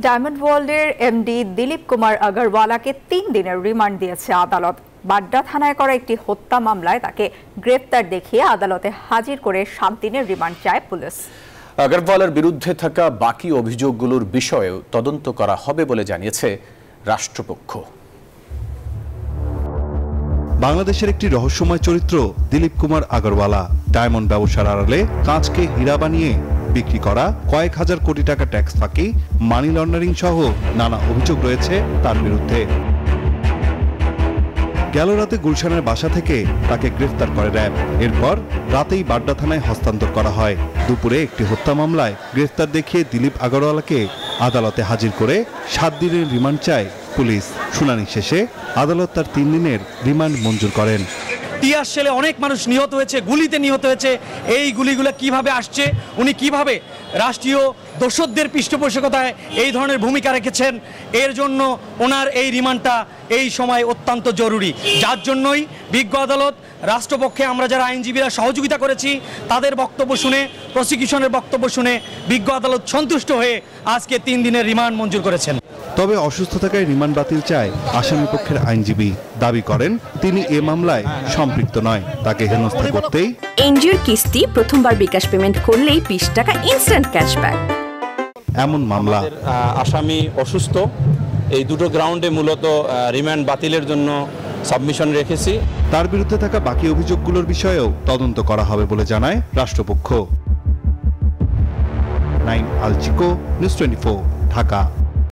Diamond ওয়ার্ল্ডের MD Dilip Kumar আগরওয়ালাকে 3 দিনের remand দিয়েছে আদালত। বাড্ডা থানায় করা একটি হত্যা মামলায় তাকে গ্রেপ্তার দেখিয়ে আদালতে হাজির করে 7 দিনের রিমান্ড চায় পুলিশ। আগরওয়ালার বিরুদ্ধে থাকা বাকি অভিযোগগুলোর বিষয়েও তদন্ত করা হবে বলে জানিয়েছে রাষ্ট্রপক্ষ। বাংলাদেশের একটি রহস্যময় চরিত্র দিলীপ কুমার আগরওয়ালা ডায়মন্ড ব্যবসার আড়ালে কাঁচকে হীরা বানিয়ে বিক্রি করা, কয়েক হাজার কোটি টাকা ট্যাক্স ফাঁকি, মানি লন্ডারিং সহ নানা অভিযোগ রয়েছে তার বিরুদ্ধে। গেল রাতে গুলশানের বাসা থেকে তাকে গ্রেফতার করে র্যাব। এরপর রাতেই বাড্ডা থানায় হস্তান্তর করা হয়। দুপুরে একটি হত্যা মামলায় গ্রেফতার দেখিয়ে দিলীপ আগরওয়ালাকে আদালতে হাজির করে 7 দিনের রিমান্ড চায় পুলিশ। শুনানি শেষে আদালত তার 3 দিনের রিমান্ড মঞ্জুর করেন। টিয়ার শেলে অনেক মানুষ নিহত হয়েছে, গুলিতে নিহত হয়েছে। এই গুলিগুলো কিভাবে আসছে, উনি কিভাবে রাষ্ট্রীয় দোষরদের পৃষ্ঠপোষকতায় এই ধরনের ভূমিকা রেখেছেন, এর জন্য ওনার এই রিমান্ডটা এই সময় অত্যন্ত জরুরি। যার জন্যই বিজ্ঞ আদালত রাষ্ট্রপক্ষে আমরা যারা আইনজীবীরা সহযোগিতা করেছি তাদের বক্তব্য শুনে, প্রসিকিউশনের বক্তব্য শুনে বিজ্ঞ আদালত সন্তুষ্ট হয়ে আজকে 3 দিনের রিমান্ড মঞ্জুর করেছেন। তবে অসুস্থ থাকায় রিমান্ড বাতিল চায় আসামি পক্ষের আইনজীবী। দাবি করেন তিনি এ মামলায় সম্পৃক্ত নয়, তাকে হেনস্থা করতেই এনজিওর কিস্তি প্রথমবার বিকাশ পেমেন্ট করলেই 20 টাকা ইনস্ট্যান্ট ক্যাশব্যাক। এমন মামলা আসামি অসুস্থ, এই দুটো গ্রাউন্ডে মূলত রিমান্ড বাতিলের জন্য সাবমিশন রেখেছি। তার বিরুদ্ধে থাকা বাকি অভিযোগগুলোর বিষয়েও তদন্ত করা হবে বলে জানায় রাষ্ট্রপক্ষ। নাইম আল চিকো, নিউজ 24, ঢাকা।